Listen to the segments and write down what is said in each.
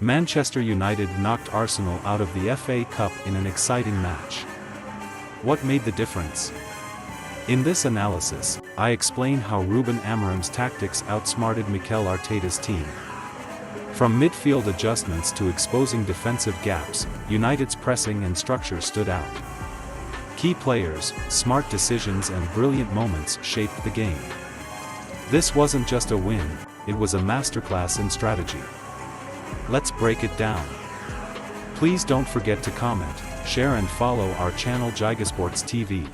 Manchester United knocked Arsenal out of the FA Cup in an exciting match. What made the difference? In this analysis, I explain how Ruben Amorim's tactics outsmarted Mikel Arteta's team. From midfield adjustments to exposing defensive gaps, United's pressing and structure stood out. Key players, smart decisions and brilliant moments shaped the game. This wasn't just a win, it was a masterclass in strategy. Let's break it down. Please don't forget to comment, share and follow our channel Gigasports TV.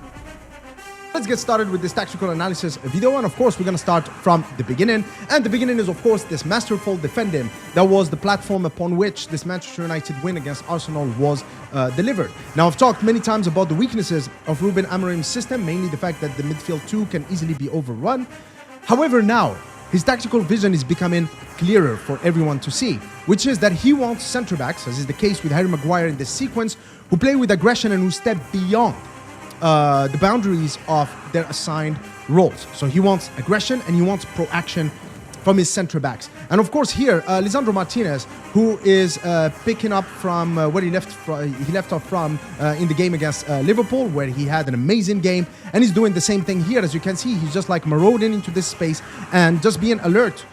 Let's get started with this tactical analysis video, and of course we're going to start from the beginning, and the beginning is of course this masterful defending that was the platform upon which this Manchester United win against Arsenal was delivered. Now, I've talked many times about the weaknesses of Ruben Amorim's system, mainly the fact that the midfield 2 can easily be overrun. However, now his tactical vision is becoming clearer for everyone to see, which is that he wants centre-backs, as is the case with Harry Maguire in this sequence, who play with aggression and who step beyond the boundaries of their assigned roles. So he wants aggression and he wants pro-action from his centre-backs. And of course here, Lisandro Martinez, who is picking up from where he left off from in the game against Liverpool, where he had an amazing game, and he's doing the same thing here. As you can see, he's just like marauding into this space and just being alert,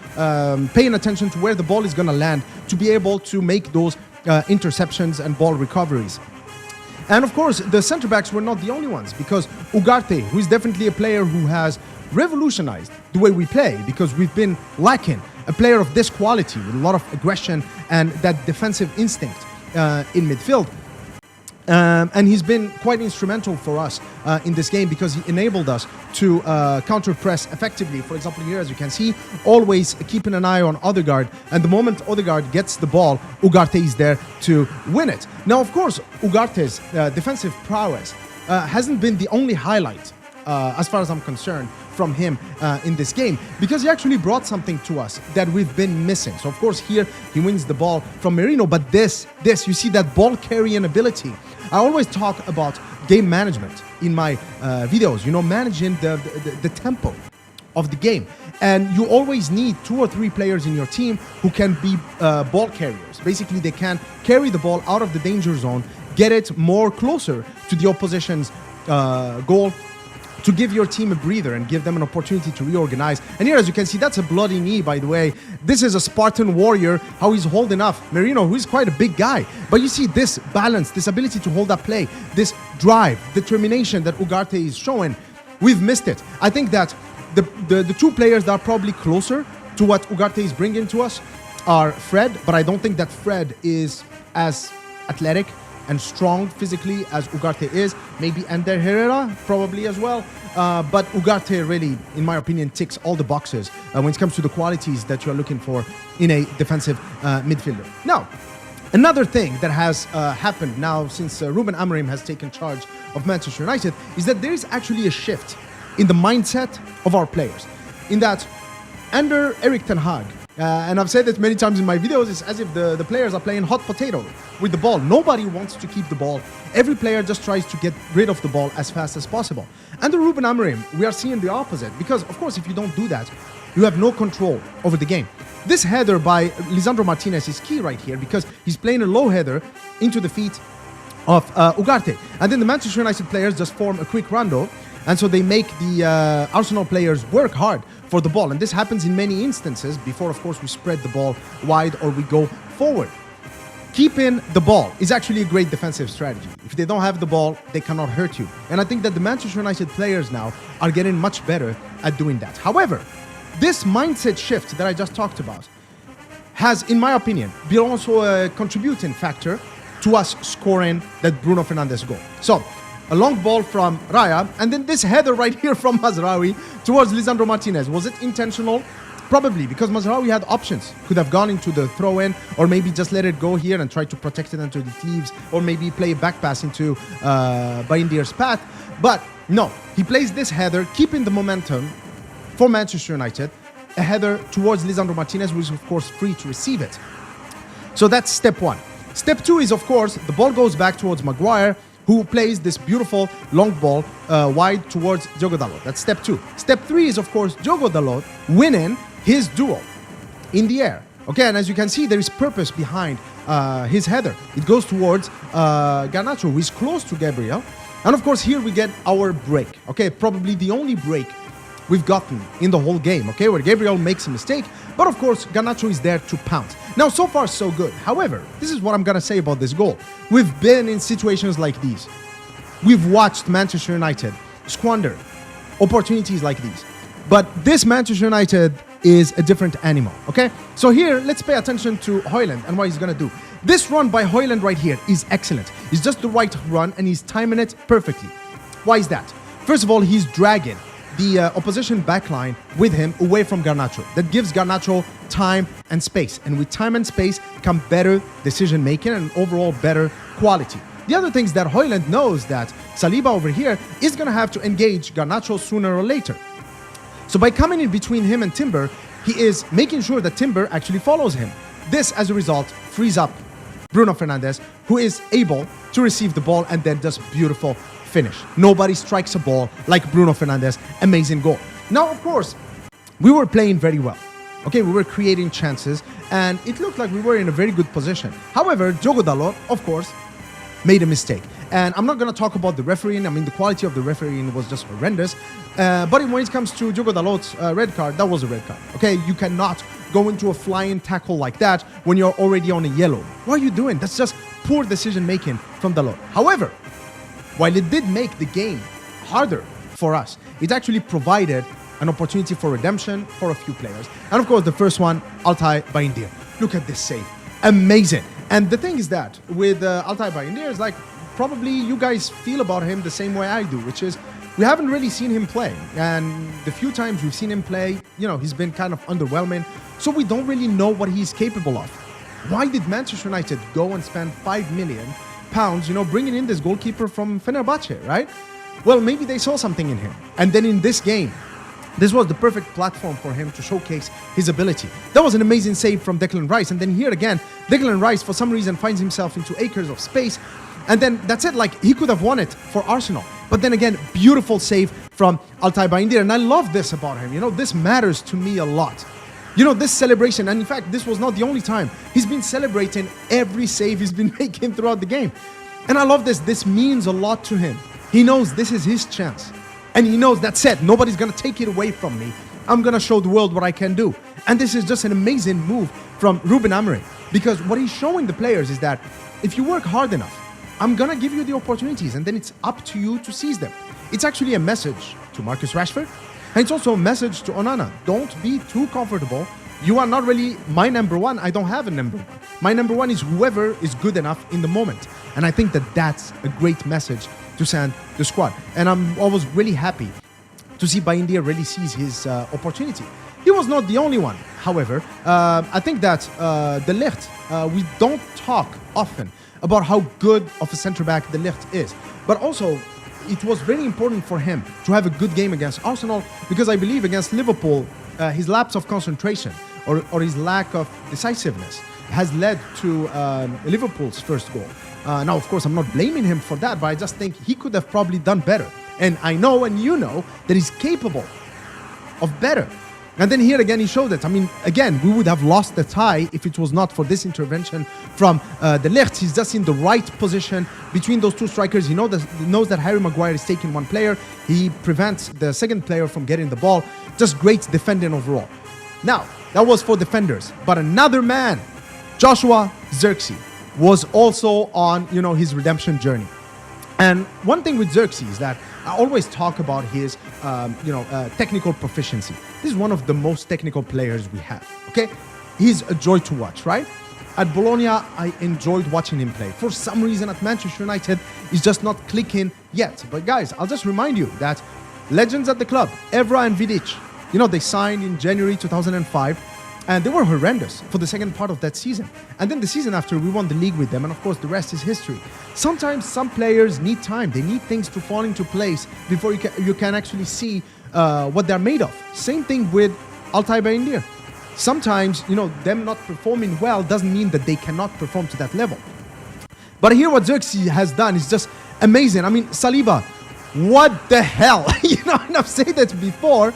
paying attention to where the ball is going to land to be able to make those interceptions and ball recoveries. And of course, the centre-backs were not the only ones, because Ugarte, who is definitely a player who has revolutionized the way we play, because we've been lacking a player of this quality with a lot of aggression and that defensive instinct in midfield. And he's been quite instrumental for us in this game, because he enabled us to counter-press effectively. For example, here, as you can see, always keeping an eye on Odegaard, and the moment Odegaard gets the ball, Ugarte is there to win it. Now, of course, Ugarte's defensive prowess hasn't been the only highlight, as far as I'm concerned, from him in this game, because he actually brought something to us that we've been missing. So, of course, here he wins the ball from Merino, but this, you see that ball carrying ability. I always talk about game management in my videos, you know, managing the tempo of the game. And you always need 2 or 3 players in your team who can be ball carriers. Basically, they can carry the ball out of the danger zone, get it more closer to the opposition's goal, to give your team a breather and give them an opportunity to reorganize. And here, as you can see, that's a bloody knee, by the way. This is a Spartan warrior, how he's holding off Merino, who is quite a big guy. But you see this balance, this ability to hold up play, this drive, determination that Ugarte is showing. We've missed it. I think that the 2 players that are probably closer to what Ugarte is bringing to us are Fred, but I don't think that Fred is as athletic and strong physically as Ugarte is. Maybe Ander Herrera probably as well, but Ugarte really, in my opinion, ticks all the boxes when it comes to the qualities that you're looking for in a defensive midfielder. Now, another thing that has happened now since Ruben Amorim has taken charge of Manchester United is that there is actually a shift in the mindset of our players, in that under Erik ten Hag, and I've said that many times in my videos, it's as if the players are playing hot potato with the ball. Nobody wants to keep the ball. Every player just tries to get rid of the ball as fast as possible. Under Ruben Amorim, we are seeing the opposite, because, of course, if you don't do that, you have no control over the game. This header by Lisandro Martinez is key right here, because he's playing a low header into the feet of Ugarte. And then the Manchester United players just form a quick rondo, and so they make the Arsenal players work hard for the ball. And this happens in many instances before, of course, we spread the ball wide or we go forward. Keeping the ball is actually a great defensive strategy. If they don't have the ball, they cannot hurt you. And I think that the Manchester United players now are getting much better at doing that. However, this mindset shift that I just talked about has, in my opinion, been also a contributing factor to us scoring that Bruno Fernandes goal. So, a long ball from Raya, and then this header right here from Mazraoui towards Lisandro Martinez. Was it intentional? Probably, because Mazraoui had options. Could have gone into the throw-in, or maybe just let it go here and try to protect it into the thieves, or maybe play a back pass into Baindir's path. But no, he plays this header, keeping the momentum for Manchester United, a header towards Lisandro Martinez, who is, of course, free to receive it. So that's step 1. Step 2 is, of course, the ball goes back towards Maguire, who plays this beautiful long ball wide towards Diogo Dalot. That's step 2. Step 3 is, of course, Diogo Dalot winning his duel in the air Okay, and as you can see, there is purpose behind his header. It goes towards Garnacho, who is close to Gabriel. And of course, here we get our break. Okay, probably the only break we've gotten in the whole game. Okay, where Gabriel makes a mistake. But of course, Garnacho is there to pounce. Now, so far, so good. However, this is what I'm going to say about this goal. We've been in situations like these. We've watched Manchester United squander opportunities like these. But this Manchester United is a different animal, okay? So here, let's pay attention to Højlund and what he's gonna do. This run by Højlund right here is excellent. It's just the right run and he's timing it perfectly. Why is that? First of all, he's dragging the opposition backline with him away from Garnacho. That gives Garnacho time and space. And with time and space come better decision making and overall better quality. The other thing is that Højlund knows that Saliba over here is gonna have to engage Garnacho sooner or later. So by coming in between him and Timber, he is making sure that Timber actually follows him. This, as a result, frees up Bruno Fernandes, who is able to receive the ball and then does beautiful finish. Nobody strikes a ball like Bruno Fernandes. Amazing goal. Now, of course, we were playing very well. Okay, we were creating chances, and it looked like we were in a very good position. However, Diogo Dalot, of course, made a mistake. And I'm not going to talk about the refereeing. I mean, the quality of the refereeing was just horrendous. But when it comes to Diogo Dalot's red card, that was a red card. Okay, you cannot go into a flying tackle like that when you're already on a yellow. What are you doing? That's just poor decision-making from Dalot. However, while it did make the game harder for us, it actually provided an opportunity for redemption for a few players. And of course, the first one, Altay Bayındır. Look at this save. Amazing. And the thing is that with Altay Bayındır, is like, probably you guys feel about him the same way I do, which is we haven't really seen him play. And the few times we've seen him play, you know, he's been kind of underwhelming. So we don't really know what he's capable of. Why did Manchester United go and spend £5 million, you know, bringing in this goalkeeper from Fenerbahce, right? Well, maybe they saw something in him. And then in this game, this was the perfect platform for him to showcase his ability. That was an amazing save from Declan Rice. And then here again, Declan Rice, for some reason, finds himself into acres of space. And then that's it, like he could have won it for Arsenal. But then again, beautiful save from Altay Bayındır. And I love this about him. You know, this matters to me a lot. You know, this celebration, and in fact, this was not the only time. He's been celebrating every save he's been making throughout the game. And I love this. This means a lot to him. He knows this is his chance. And he knows that's it. Nobody's going to take it away from me. I'm going to show the world what I can do. And this is just an amazing move from Ruben Amorim. Because what he's showing the players is that if you work hard enough, I'm going to give you the opportunities, and then it's up to you to seize them. It's actually a message to Marcus Rashford, and it's also a message to Onana. Don't be too comfortable. You are not really my number one. I don't have a number one. My number one is whoever is good enough in the moment. And I think that that's a great message to send the squad. And I was really happy to see Bayındır really seize his opportunity. He was not the only one, however. I think that De Ligt, we don't talk often about how good of a centre-back De Ligt is. But also, it was very important for him to have a good game against Arsenal, because I believe against Liverpool, his lapse of concentration or his lack of decisiveness has led to Liverpool's first goal. Now, of course, I'm not blaming him for that, but I just think he could have probably done better. And I know, and you know, that he's capable of better. And then here again, he showed it. I mean, again, we would have lost the tie if it was not for this intervention from De Ligt. He's just in the right position between those two strikers. He knows that Harry Maguire is taking one player. He prevents the second player from getting the ball. Just great defending overall. Now, that was for defenders. But another man, Joshua Zirkzee, was also on, you know, his redemption journey. And one thing with Zirkzee is that I always talk about his, technical proficiency. This is one of the most technical players we have, okay? He's a joy to watch, right? At Bologna, I enjoyed watching him play. For some reason, at Manchester United, he's just not clicking yet. But guys, I'll just remind you that legends at the club, Evra and Vidic, you know, they signed in January 2005. And they were horrendous for the second part of that season. And then the season after, we won the league with them. And of course, the rest is history. Sometimes some players need time. They need things to fall into place before you can actually see what they're made of. Same thing with Altay Bayındır. Sometimes, you know, them not performing well doesn't mean that they cannot perform to that level. But here what Zirkzee has done is just amazing. I mean, Saliba, what the hell? You know, and I've said that before.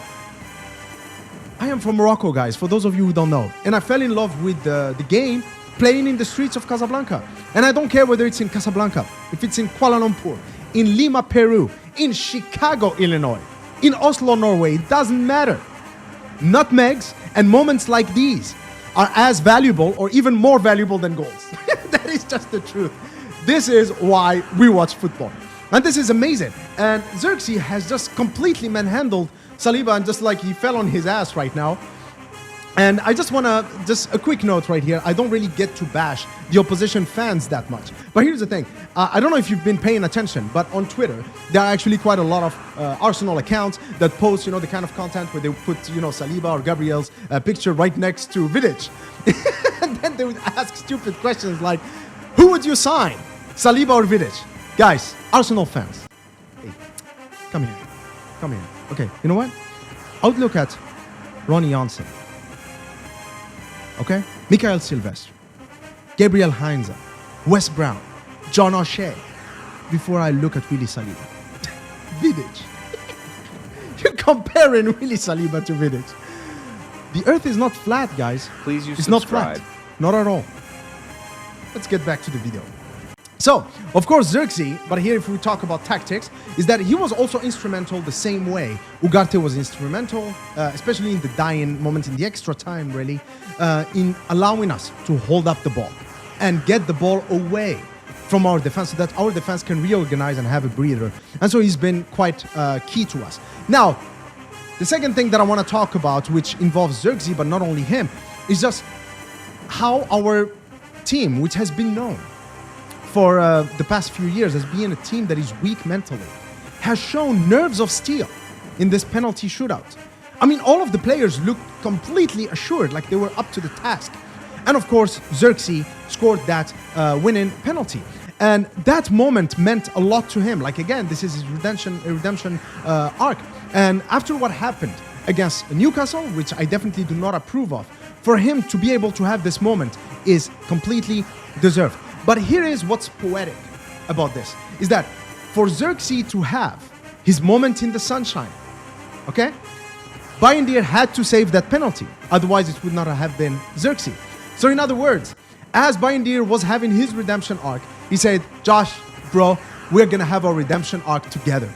I am from Morocco, guys, for those of you who don't know. And I fell in love with the game playing in the streets of Casablanca. And I don't care whether it's in Casablanca, if it's in Kuala Lumpur, in Lima, Peru, in Chicago, Illinois, in Oslo, Norway, it doesn't matter. Nutmegs and moments like these are as valuable or even more valuable than goals. That is just the truth. This is why we watch football. And this is amazing. And Xerxes has just completely manhandled Saliba, and just like he fell on his ass right now. And I just want to, just a quick note right here. I don't really get to bash the opposition fans that much. But here's the thing. I don't know if you've been paying attention, but on Twitter, there are actually quite a lot of Arsenal accounts that post, the kind of content where they put, Saliba or Gabriel's picture right next to Vidic. And then they would ask stupid questions like, who would you sign, Saliba or Vidic? Guys, Arsenal fans, hey, come here. Come here. Okay, you know what? I would look at Ronnie Janssen. Okay? Mikael Silvestre, Gabriel Heinze, Wes Brown, John O'Shea, before I look at Willy Saliba. Vidic. You're comparing Willy Saliba to Vidic. The earth is not flat, guys. Please use it's subscribe. Not flat. Not at all. Let's get back to the video. So, of course, Xerxes, but here if we talk about tactics, is that he was also instrumental the same way Ugarte was instrumental, especially in the dying moment, in the extra time, really, in allowing us to hold up the ball and get the ball away from our defense so that our defense can reorganize and have a breather. And so he's been quite key to us. Now, the second thing that I want to talk about, which involves Xerxes, but not only him, is just how our team, which has been known for the past few years as being a team that is weak mentally, has shown nerves of steel in this penalty shootout. I mean, all of the players looked completely assured, like they were up to the task. And of course, Xerxes scored that winning penalty. And that moment meant a lot to him. Like, again, this is his redemption arc. And after what happened against Newcastle, which I definitely do not approve of, for him to be able to have this moment is completely deserved. But here is what's poetic about this, is that for Xerxes to have his moment in the sunshine, okay, Bayindir had to save that penalty. Otherwise, it would not have been Xerxes. So in other words, as Bayindir was having his redemption arc, he said, Josh, bro, we're going to have our redemption arc together.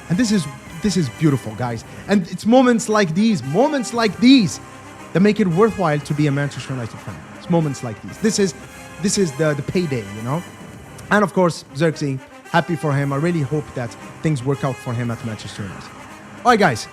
And this is beautiful, guys. And it's moments like these that make it worthwhile to be a Manchester United fan. It's moments like these. This is the payday, And of course, Xerxes, happy for him. I really hope that things work out for him at Manchester United. All right, guys.